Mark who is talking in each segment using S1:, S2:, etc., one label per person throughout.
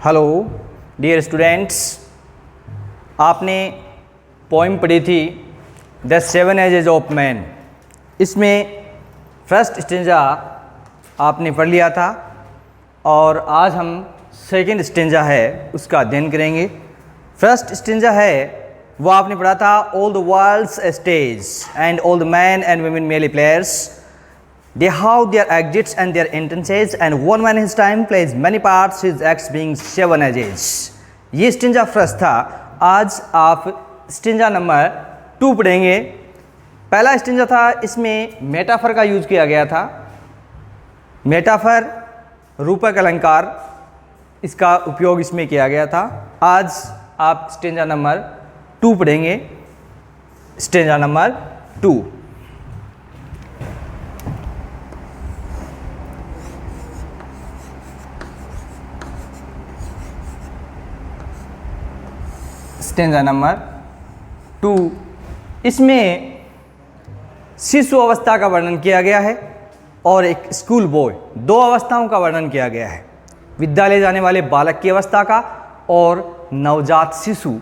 S1: Hello dear students, आपने poem पढ़ी थी the seven edges of man. इसमें फर्स्ट स्टेंजा आपने पढ़ लिया था और आज हम सेकंड स्टेंजा है उसका अध्ययन करेंगे। फर्स्ट स्टेंजा है वो आपने पढ़ा था all the world's stage and all the man and women merely players they have their exits and their entrances and one man his time plays many parts, his acts being seven ages। ये stanza first था। आज आप stanza number 2 पढ़ेंगे। पहला stanza था, इसमें metaphor का use किया गया था। मेटाफर रूपक अलंकार, इसका उपयोग इसमें किया गया था। आज आप स्टेंजा नंबर 2 पढ़ेंगे। Stanza number 2। स्टेंजा नंबर 2, इसमें शिशु अवस्था का वर्णन किया गया है और एक स्कूल बॉय, 2 अवस्थाओं का वर्णन किया गया है। विद्यालय जाने वाले बालक की अवस्था का और नवजात शिशु,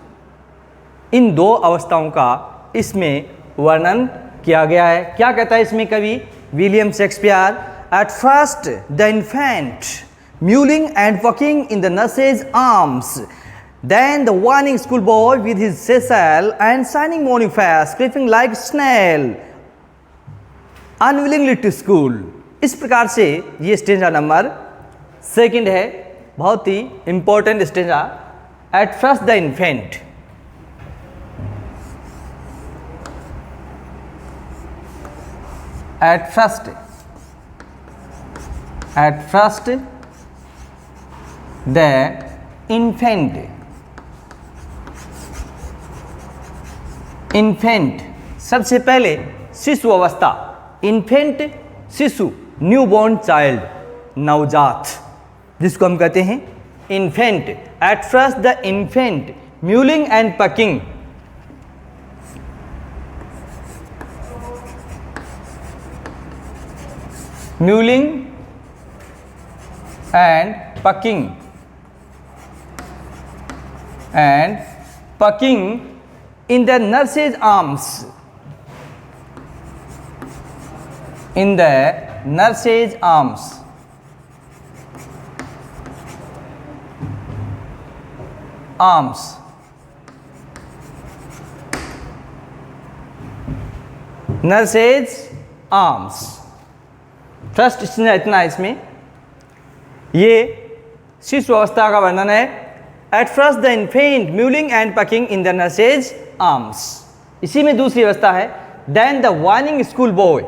S1: इन 2 अवस्थाओं का इसमें वर्णन किया गया है। क्या कहता है इसमें कवि William Shakespeare? Eight first the infant mewling and walking in the nurse's arms, then the whining schoolboy with his sessile and shining morning face creeping like snail unwillingly to school। इस प्रकार से ये स्टेंजा नंबर 2 है, बहुत ही important stanza. At first the infant, at first the infant, infant सबसे पहले शिशु अवस्था। इन्फेंट शिशु, न्यू बॉर्न चाइल्ड, नवजात, जिसको हम कहते हैं infant. At first the infant mewling and packing, mewling and packing in the nurse's arms, in the nurse's arms, nurse's arms। First stanza इतना है। इसमें ये शिशु अवस्था का वर्णन है। At first the infant mewling and puking in the nurse's arms. इसी में दूसरी अवस्था है, then the warning school boy,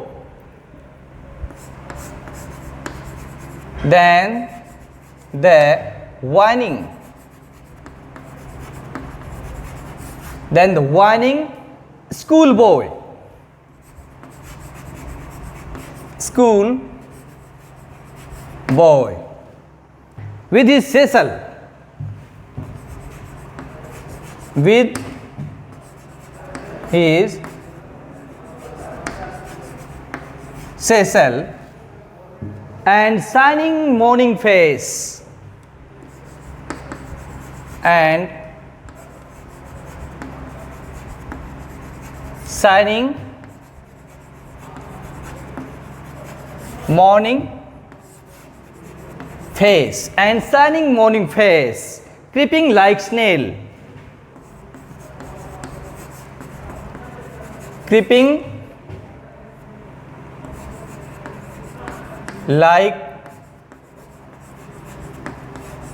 S1: then the warning, then the warning school boy, school boy with his sessile, with his sessile and shining morning face, and shining morning face, and shining morning face creeping like snail, creeping like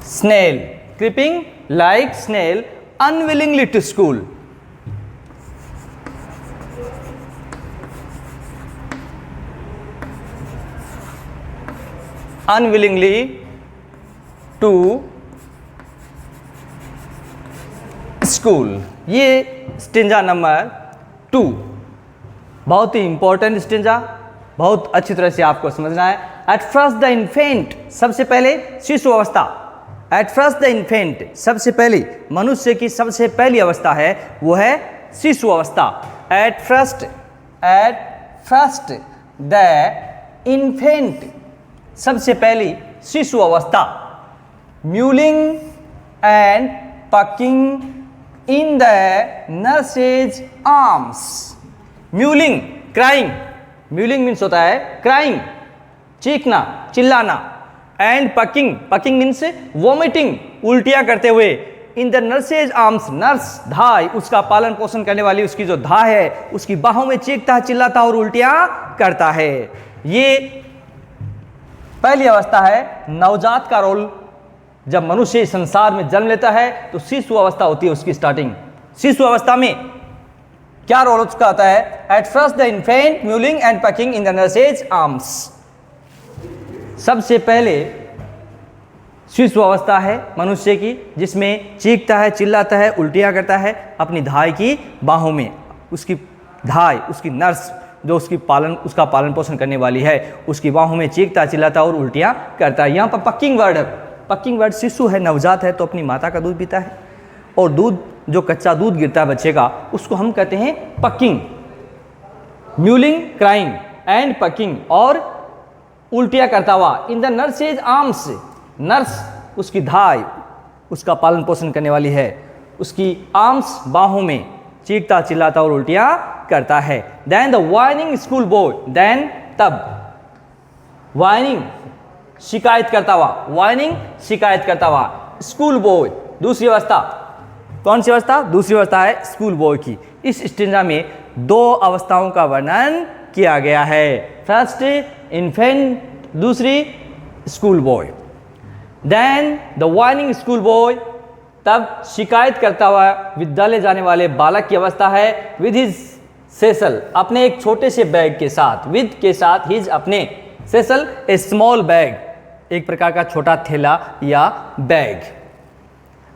S1: snail, creeping like snail unwillingly to school। unwillingly to school. ये stanza number 2 बहुत ही important stanza, बहुत अच्छी तरह से आपको समझना है। एट फर्स्ट द इन्फेंट, सबसे पहले शिशु अवस्था। एट फर्स्ट द इन्फेंट, सबसे पहले मनुष्य की सबसे पहली अवस्था है वो है शिशु अवस्था। एट फर्स्ट द इन्फेंट, सबसे पहली शिशु अवस्था। Mewling and pucking in the nurse's arms. Mewling, crying. Mewling means होता है crying, चीखना, चिल्लाना. And pucking means vomiting, उल्टियां करते हुए. इन द नर्सेज आर्म्स, नर्स धाई, उसका पालन पोषण करने वाली उसकी जो धाई है उसकी बाहों में चीखता, चिल्लाता और उल्टियां करता है. ये पहली अवस्था है. नवजात का रोल जब मनुष्य इस संसार में जन्म लेता है तो शिशु अवस्था होती है उसकी स्टार्टिंग. शिशु अवस्था में क्या रोल उसका होता है? At first the infant mewling and puking in the nurse's arms. सबसे पहले शिशु अवस्था है मनुष्य की, जिसमें चीखता है, चिल्लाता है, उल्टियां करता है अपनी धाई की बाहों में. उसकी धाई, उसकी नर्स जो उसका पालन पोषण करने वाली है, उसकी बाहों में चीखता, चिल्लाता और उल्टियां करता है. यहाँ पर पकिंग वर्ड है. पकिंग वर्ड, शिशु है, नवजात है तो अपनी माता का दूध पीता है और दूध जो कच्चा दूध गिरता है बच्चे का उसको हम कहते हैं packing. Mewling, crying and packing, और उल्टियां करता हुआ. इन द नर्सेज आर्म्स, नर्स उसकी धाई, उसका पालन पोषण करने वाली है, उसकी आर्म्स बाहों में चीखता, चिल्लाता और उल्टियां करता है. Then the whining school boy, then तब वाइनिंग शिकायत करता हुआ, वाइनिंग शिकायत करता हुआ. स्कूल बॉय दूसरी अवस्था. कौन सी अवस्था? दूसरी अवस्था है स्कूल बॉय की. इस स्टेंजा में दो अवस्थाओं का वर्णन किया गया है. फर्स्ट इन्फेंट, दूसरी school boy. Then the whining school boy, तब शिकायत करता हुआ विद्यालय जाने वाले बालक की अवस्था है. विद हिज सेसल, अपने एक छोटे से बैग के साथ. विद के साथ, हिज अपने, सेसल ए स्मॉल बैग, एक प्रकार का छोटा थैला या bag.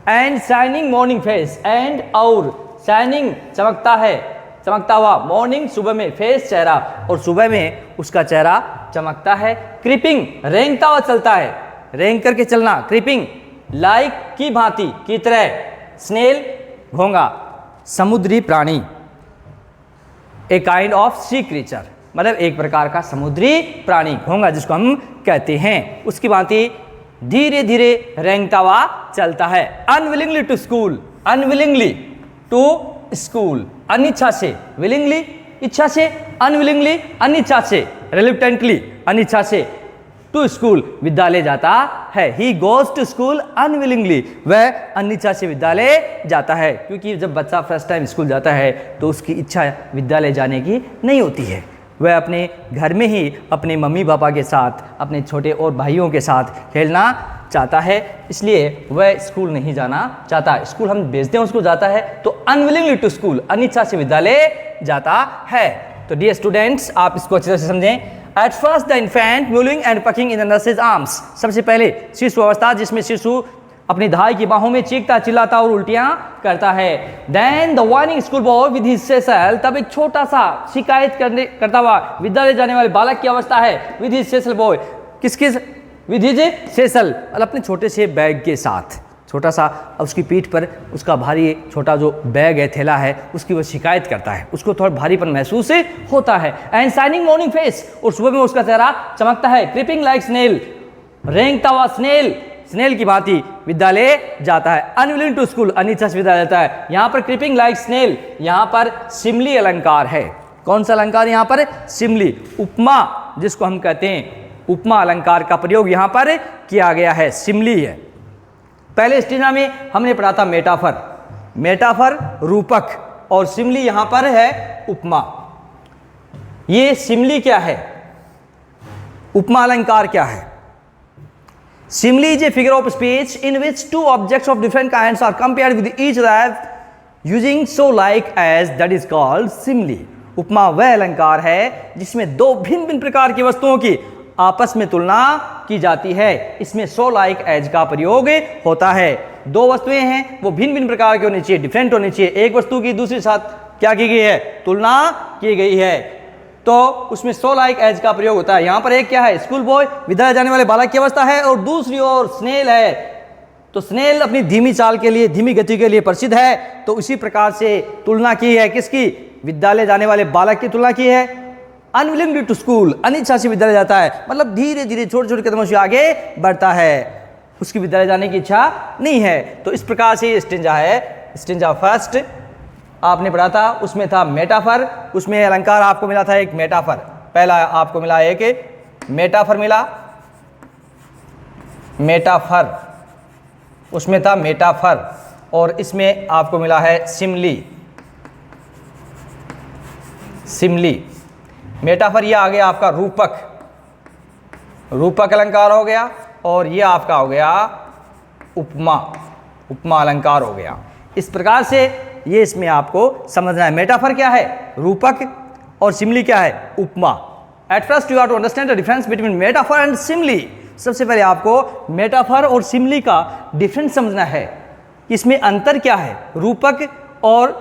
S1: And shining morning face, and और शाइनिंग चमकता है, चमकता हुआ. मॉर्निंग सुबह में, फेस चेहरा, और सुबह में उसका चेहरा चमकता है. क्रीपिंग रेंगता हुआ चलता है, रेंग करके चलना. क्रीपिंग लाइक की भांति, की तरह. स्नेल घोंगा, समुद्री प्राणी. A kind of sea creature, मतलब एक प्रकार का समुद्री प्राणी. घोंगा जिसको हम कहते हैं, उसकी भांति धीरे धीरे रेंगता हुआ चलता है. Unwillingly to school, unwillingly to school, अनिच्छा से. विलिंगली इच्छा से, अनविलिंगली अनिच्छा से, रिलुक्टेंटली अनिच्छा से. टू स्कूल विद्यालय जाता है. He goes to school unwillingly, वह अनिच्छा से विद्यालय जाता है. क्योंकि जब बच्चा फर्स्ट टाइम स्कूल जाता है तो उसकी इच्छा विद्यालय जाने की नहीं होती है. वह अपने घर में ही अपने मम्मी पापा के साथ, अपने छोटे और भाइयों के साथ खेलना चाहता है, इसलिए वह स्कूल नहीं जाना चाहता. स्कूल हम भेजते हैं उसको, जाता है तो अनविलिंगली टू स्कूल, अनिच्छा से विद्यालय जाता है. तो डियर स्टूडेंट्स, आप इसको अच्छे से समझें. Eight first the infant mewling and puking in the nurse's arms, सबसे पहले शिशु अवस्था जिसमें शिशु अपनी धाई की बाहों में चीखता, चिल्लाता और उल्टियां करता है. Then the whining school boy with his satchel, तब एक छोटा सा शिकायत करता हुआ विद्यालय जाने वाले बालक की अवस्था है. विद हिज सेसल बॉय, किसके? विद हिज सेसल, अपने छोटे से बैग के साथ. छोटा सा उसकी पीठ पर उसका भारी छोटा जो बैग है, थैला है, उसकी वो शिकायत करता है. उसको थोड़ा भारीपन महसूस होता है. एंड शाइनिंग मॉर्निंग फेस, और सुबह में उसका चेहरा चमकता है. क्रीपिंग लाइक स्नेल, रेंगता हुआ स्नेल, स्नेल की भांति विद्यालय जाता है. अनविलिंग टू स्कूल, अनिच्छा से विद्यालय जाता है. यहाँ पर क्रीपिंग लाइक स्नेल, यहाँ पर सिमली अलंकार है. कौन सा अलंकार यहाँ पर? सिमली, उपमा जिसको हम कहते हैं, उपमा अलंकार का प्रयोग यहाँ पर किया गया है. सिमली है. पहले स्टेजा में हमने पढ़ा था मेटाफर, मेटाफर रूपक, और सिमली यहाँ पर है उपमा. ये सिमली क्या है, उपमा अलंकार क्या है? Simile is a figure of speech in which two objects of different kinds are compared with each other using so like as, that is called simile. उपमा वह अलंकार है जिसमें दो भिन्न भिन्न प्रकार की वस्तुओं की आपस में तुलना की जाती है. इसमें so like as का प्रयोग होता है. दो वस्तुएं हैं, वो भिन्न भिन्न प्रकार की होनी चाहिए, डिफरेंट होनी चाहिए. एक वस्तु की दूसरे साथ क्या की गई है? तुलना की गई है, तो उसमें so like as का प्रयोग होता है. यहां पर एक क्या है? स्कूल बॉय, विद्यालय जाने वाले बालक की अवस्था है, और दूसरी ओर स्नेल है. तो स्नेल अपनी धीमी चाल के लिए, धीमी गति के लिए प्रसिद्ध है. तो उसी प्रकार से तुलना की है. किसकी? विद्यालय जाने वाले बालक की तुलना की है. अनविलिंग टू स्कूल, अनिच्छा से विद्यालय जाता है, मतलब धीरे धीरे छोटे छोटे कदमों से आगे बढ़ता है. उसकी विद्यालय जाने की इच्छा नहीं है। तो इस प्रकार से ये स्टेंजा है। स्टेंजा फर्स्ट आपने पढ़ा था, उसमें था मेटाफर, उसमें अलंकार आपको मिला था एक मेटाफर। पहला आपको मिला एक मेटाफर मिला, मेटाफर, उसमें था मेटाफर, और इसमें आपको मिला है सिमली। सिमली मेटाफर, ये आ गया आपका रूपक, रूपक अलंकार हो गया, और ये आपका हो गया उपमा, उपमा अलंकार हो गया। इस प्रकार से ये इसमें आपको समझना है। मेटाफर क्या है? रूपक, और सिमली क्या है? उपमा। At first you have to understand the difference between metaphor and simile. सबसे पहले आपको मेटाफर और सिमली का डिफरेंस समझना है, इसमें अंतर क्या है, रूपक और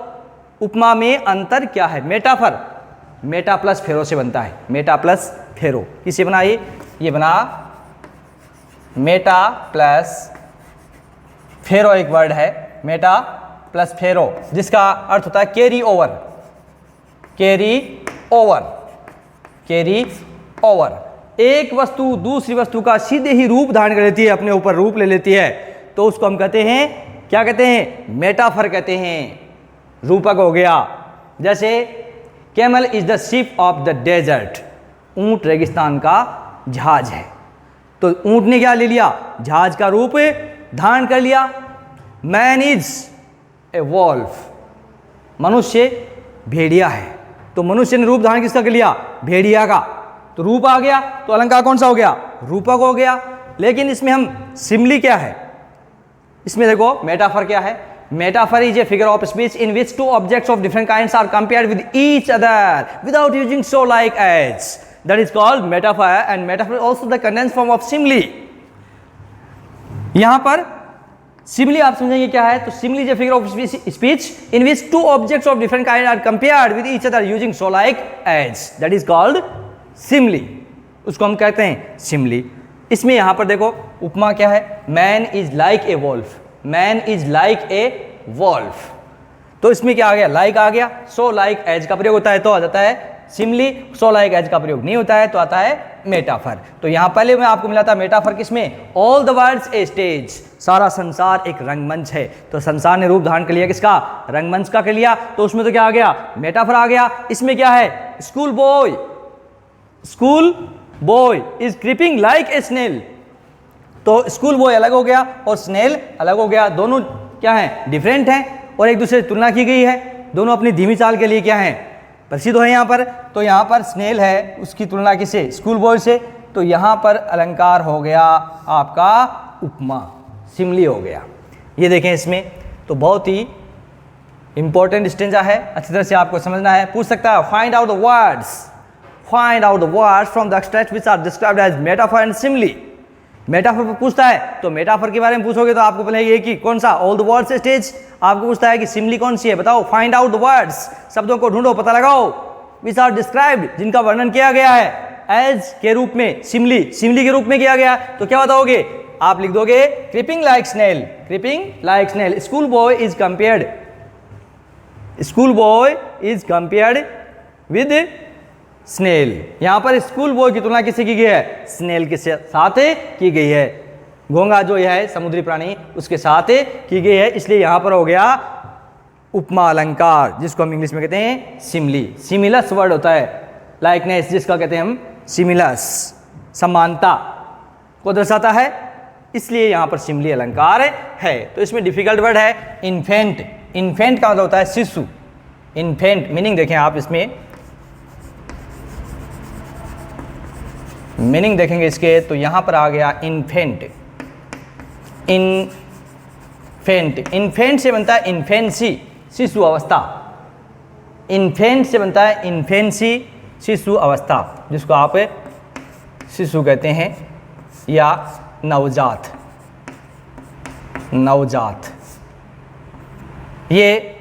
S1: उपमा में अंतर क्या है। मेटाफर मेटा प्लस फेरो से बनता है, मेटा प्लस फेरो। किससे बना ये बना मेटा प्लस फेरो, एक वर्ड है मेटा प्लस फेरो, जिसका अर्थ होता है carry over, carry over, carry over. एक वस्तु दूसरी वस्तु का सीधे ही रूप धारण कर लेती है, अपने ऊपर रूप ले लेती है, तो उसको हम कहते हैं, क्या कहते हैं? मेटाफर कहते हैं। रूपक हो गया, जैसे camel is the ship of the desert, ऊंट रेगिस्तान का जहाज है। तो ऊंट ने क्या ले लिया? जहाज का रूप धारण कर लिया। मैन इज ए वॉल्फ, मनुष्य भेड़िया है, तो मनुष्य ने रूप धारण किसका कर लिया? भेड़िया का, तो रूप आ गया, तो अलंकार कौन सा हो गया? रूपक हो गया। लेकिन इसमें हम सिमली क्या है, इसमें देखो मेटाफर क्या है? Metaphor is a figure of speech in which two objects of different kinds are compared with each other without using so like as, that is called metaphor, and metaphor also the condensed form of simile. यहां पर simile आप समझेंगे क्या है? तो simile is a figure of speech in which two objects of different kind are compared with each other using so like as, that is called Simli, उसको हम कहते हैं सिमली। इसमें यहां पर देखो उपमा क्या है? Man is like a wolf, man is like a wolf, तो इसमें क्या आ गया? लाइक आ गया। सो लाइक एज का प्रयोग होता है तो आ जाता है सिमली, सो लाइक एज का प्रयोग नहीं होता है तो आता है मेटाफर। तो यहां पहले में आपको मिला था मेटाफर किसमें? All the world's a stage, सारा संसार एक रंगमंच है, तो संसार ने रूप धारण कर लिया किसका? रंगमंच का कर लिया, तो उसमें तो क्या आ गया? मेटाफर आ गया। इसमें क्या है? School boy, school boy is creeping like a snail, तो स्कूल बॉय अलग हो गया और स्नेल अलग हो गया, दोनों क्या है? डिफरेंट हैं, और एक दूसरे से तुलना की गई है, दोनों अपनी धीमी चाल के लिए क्या है? प्रसिद्ध है यहाँ पर। तो यहाँ पर स्नेल है, उसकी तुलना किसे? स्कूल बॉय से, तो यहाँ पर अलंकार हो गया आपका उपमा, सिमली हो गया। ये देखें इसमें तो बहुत ही इंपॉर्टेंट स्टेंजा है, अच्छी तरह से आपको समझना है। पूछ सकता है find out the words, find out the words from the extract which are described as metaphor and simile. Metaphor पर पूछता है तो मेटाफर के बारे में पूछोगे तो आपको पहले ये कि कौन सा? All the words stage. आपको पूछता है कि सिमली कौन सी है, बताओ। फाइंड आउट द वर्ड्स, शब्दों को ढूंढो, पता लगाओ। विच आर डिस्क्राइब्ड, जिनका वर्णन किया गया है एज के रूप में, सिमली, सिमली के रूप में किया गया, तो क्या बताओगे? आप लिख दोगे creeping like snail, creeping like snail. School boy is compared, school boy is compared with snail. यहां पर स्कूल बॉय की तुलना किससे की गई है? स्नेल के साथ की गई है। घोंघा जो है समुद्री प्राणी, उसके साथ की गई है, इसलिए यहां पर हो गया उपमा अलंकार, जिसको हम इंग्लिश में कहते हैं सिमली। सिमिलस वर्ड होता है, लाइकनेस जिसका कहते हैं हम सिमिलस, समानता को दर्शाता है, इसलिए यहां पर सिमली अलंकार है। तो इसमें डिफिकल्ट वर्ड है इन्फेंट। इन्फेंट का मतलब होता है शिशु। इन्फेंट मीनिंग देखें आप, इसमें मीनिंग देखेंगे इसके, तो यहां पर आ गया इन्फेंट। इन्फेंट, इन्फेंट से बनता है इन्फेंसी, शिशु अवस्था। इन्फेंट से बनता है इन्फेंसी, शिशु अवस्था, जिसको आप शिशु कहते हैं या नवजात, नवजात। ये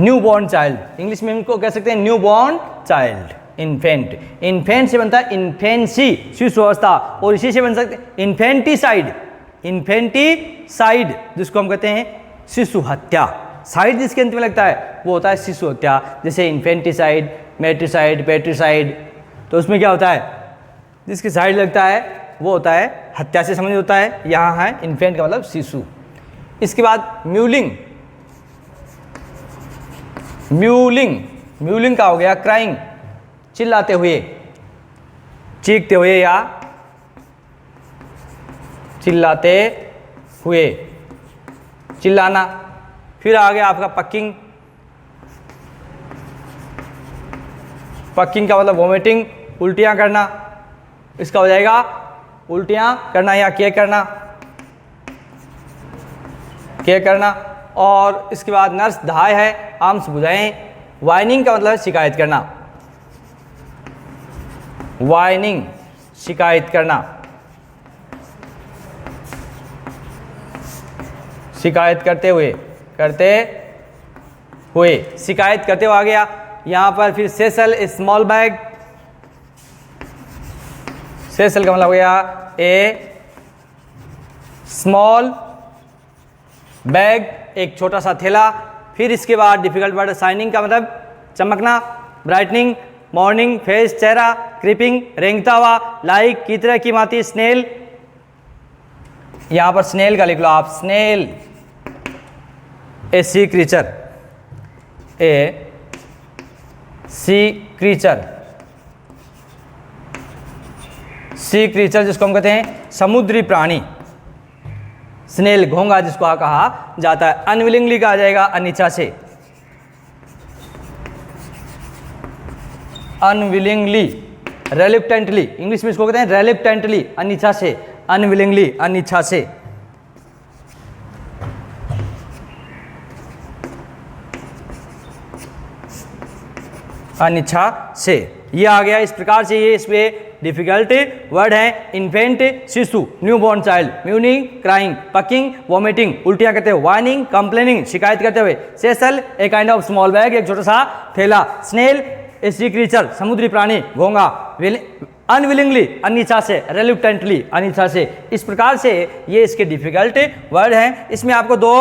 S1: न्यू बॉर्न चाइल्ड, इंग्लिश में इनको कह सकते हैं new born child. Infant, infant से बनता है इन्फेंसी, शिशु अवस्था, और इसी से बन सकते हैं इन्फेंटिसाइड, इन्फेंटिसाइड जिसको हम कहते हैं शिशु हत्या। साइड जिसके अंत में लगता है वो होता है शिशु हत्या, जैसे इन्फेंटिसाइड, मेट्रिसाइड, पेट्रिसाइड। तो उसमें क्या होता है? जिसके साइड लगता है वो होता है हत्या से संबंधित होता है, यहाँ है इन्फेंट का मतलब शिशु। इसके बाद म्यूलिंग, म्यूलिंग का हो गया क्राइंग, चिल्लाते हुए, चीखते हुए या चिल्लाते हुए, चिल्लाना। फिर आ गया आपका पकिंग, पकिंग का मतलब वोमिटिंग, उल्टियाँ करना, इसका हो जाएगा उल्टियाँ करना या केक करना। और इसके बाद नर्स दहाय है, आर्म्स बुझाएं। वाइनिंग का मतलब शिकायत करना, वाइनिंग शिकायत करना, शिकायत करते हुए शिकायत करते हुए आ गया। यहाँ पर फिर सेसल स्मॉल बैग, सेसल का मतलब हो गया ए स्मॉल बैग, एक छोटा सा थैला। फिर इसके बाद डिफिकल्ट वर्ड शाइनिंग का मतलब चमकना, ब्राइटनिंग, मॉर्निंग, फेस चेहरा, क्रीपिंग रेंगता हुआ, लाइक की तरह की माती, स्नेल, यहाँ पर स्नेल का लिख लो आप, स्नेल ए सी क्रीचर, ए सी क्रीचर, सी क्रीचर जिसको हम कहते हैं समुद्री प्राणी, स्नेल घोंगा जिसको कहा जाता है। अनविलिंगली कहा जाएगा अनिच्छा से, अनविलिंगली, रेलिक्टेंटली, इंग्लिश में इसको कहते हैं रेलिक्टेंटली, अनिच्छा से, अनविलिंगली अनिच्छा से। अनिच्छा से ये आ गया। इस प्रकार से ये इसमें डिफिकल्ट वर्ड है। इन्फेंट शिशु, new born child, mewling crying, puking vomiting, उल्टियाँ करते हुए, वाइनिंग कंप्लेनिंग शिकायत करते हुए, satchel a kind of small bag एक छोटा सा थैला, स्नेल ए सी क्रीचर समुद्री प्राणी, घोंगा, अनविलिंगली अनिच्छा से, रेलुक्टेंटली अनिच्छा से। इस प्रकार से ये इसके डिफिकल्ट वर्ड हैं। इसमें आपको दो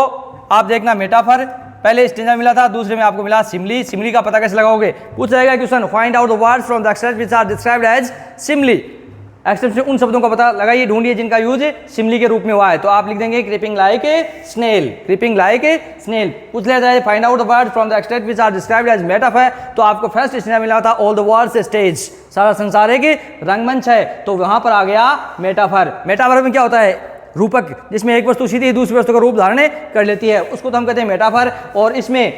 S1: आप देखना मेटाफर, पहले स्टेंजा मिला था, दूसरे में आपको मिला सिमली। सिमली का पता कैसे लगाओगे, पूछ जाएगा question, find out the words from the extract which are described as simile. Extract से उन शब्दों का पता लगाइए, ढूंढिए जिनका यूज सिमली के रूप में हुआ है। तो आप लिख देंगे creeping like a snail, creeping like a snail. पूछ लिया जाए find out the words from the extract which are described as metaphor, तो आपको फर्स्ट स्टेंजा मिला था ऑल द वर्ल्ड्स स्टेज, सारा संसार एक रंगमंच है, तो वहां पर आ गया मेटाफर। मेटाफर में क्या होता है, रूपक, जिसमें एक वस्तु सीधी दूसरी वस्तु का रूप धारण कर लेती है, उसको तो हम कहते हैं मेटाफर। और इसमें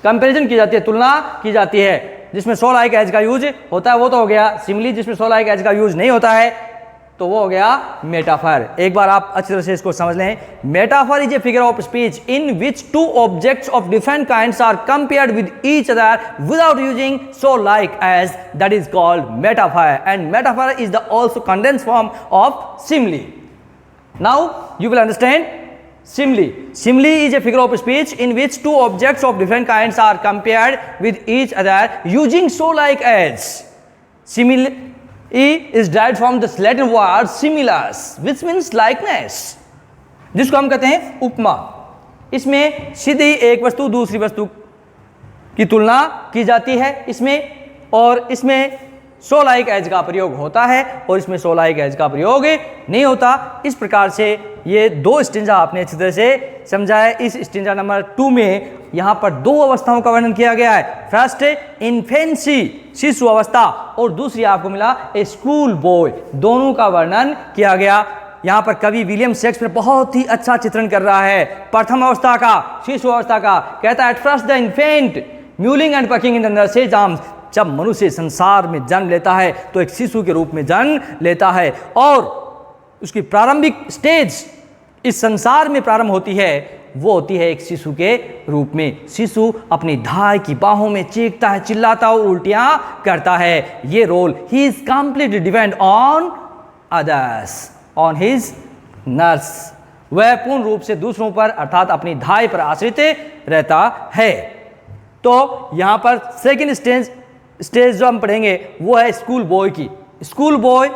S1: कंपैरिजन की जाती है, तुलना की जाती है, जिसमें सो लाइक एज का यूज होता है, वो तो हो गया सिमली। जिसमें सो लाइक एज का यूज नहीं होता है तो वो हो गया मेटाफर। एक बार आप अच्छी तरह से इसको समझ लें। Metaphor is a figure of speech in which two objects of different kinds are compared with each other without using so like as, that is called metaphor. And metaphor is the also condensed form of simile. Now you will understand simile. Simile is a figure of speech in which two objects of different kinds are compared with each other using so like as. Simile is derived from the Latin word similus, which means likeness, जिसको हम कहते हैं उपमा। इसमें सीधी एक वस्तु दूसरी वस्तु की तुलना की जाती है इसमें, और इसमें सो लाइक एज का प्रयोग होता है और इसमें सो लाइक एज का प्रयोग नहीं होता। इस प्रकार से ये दो स्टेंजा आपने अच्छी तरह से समझा है। इस स्टेंजा नंबर 2 में यहाँ पर दो अवस्थाओं का वर्णन किया गया है। फर्स्ट इन्फेंसी, शिशु अवस्था, और दूसरी आपको मिला ए स्कूल बॉय, दोनों का वर्णन किया गया। यहाँ पर कवि विलियम शेक्सपियर बहुत ही अच्छा चित्रण कर रहा है प्रथम अवस्था का, शिशु अवस्था का। कहता है at first the infant mewling and puking in the nurse's arms, जब मनुष्य संसार में जन्म लेता है तो एक शिशु के रूप में जन्म लेता है, और उसकी प्रारंभिक स्टेज इस संसार में प्रारंभ होती है, वो होती है एक शिशु के रूप में। शिशु अपनी धाय की बाहों में चीखता है, चिल्लाता है और उल्टियां करता है। ये रोल ही is completely depend on others, on his nurse. वह पूर्ण रूप से दूसरों पर अर्थात अपनी धाय पर आश्रित रहता है। तो यहां पर सेकेंड स्टेज जो हम पढ़ेंगे वो है स्कूल बॉय की। स्कूल बॉय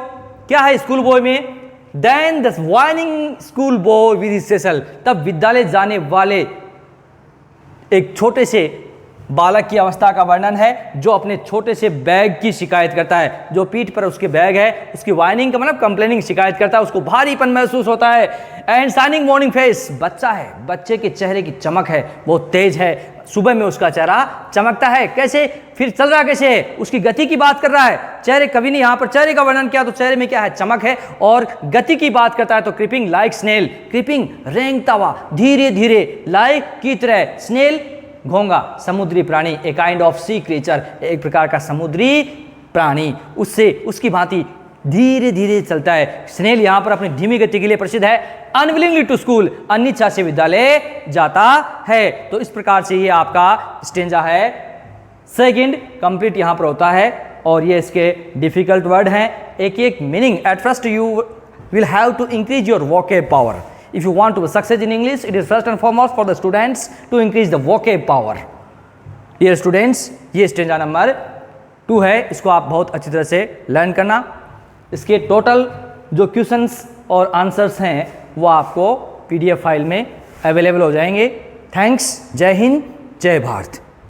S1: क्या है, स्कूल बॉय में then the whining school boy with his satchel, तब विद्यालय जाने वाले एक छोटे से बालक की अवस्था का वर्णन है जो अपने छोटे से बैग की शिकायत करता है। जो पीठ पर उसके बैग है, उसकी वाइनिंग का मतलब कंप्लेनिंग, शिकायत करता है, उसको भारीपन महसूस होता है। एंड शाइनिंग मॉर्निंग फेस, बच्चा है, बच्चे के चेहरे की चमक है, वो तेज है, सुबह में उसका चेहरा चमकता है। कैसे? फिर चल रहा कैसे है, उसकी गति की बात कर रहा है। चेहरे कभी नहीं, यहां पर चेहरे का वर्णन किया तो चेहरे में क्या है, चमक है। और गति की बात करता है तो क्रीपिंग लाइक स्नेल, क्रीपिंग रेंगता हुआ, धीरे धीरे, लाइक की तरह, स्नेल घोंगा, समुद्री प्राणी, a kind of sea creature, एक प्रकार का समुद्री प्राणी, उससे उसकी भांति धीरे धीरे चलता है। स्नेल यहां पर अपनी धीमी गति के लिए प्रसिद्ध है। अनविलिंगली टू स्कूल, अनिच्छा से विद्यालय जाता है। तो इस प्रकार से ये आपका स्टेंजा है सेकंड कंप्लीट यहां पर होता है। और ये इसके डिफिकल्ट वर्ड हैं, एक एक meaning. At first you will have to increase your vocab power. If you want to succeed in English, it is first and foremost for the students to increase the vocab power. Dear students, ये stanza number 2 है, इसको आप बहुत अच्छी तरह से learn करना। इसके टोटल जो क्वेश्चंस और आंसर्स हैं वो आपको PDF फाइल में अवेलेबल हो जाएंगे। थैंक्स, जय हिंद, जय भारत।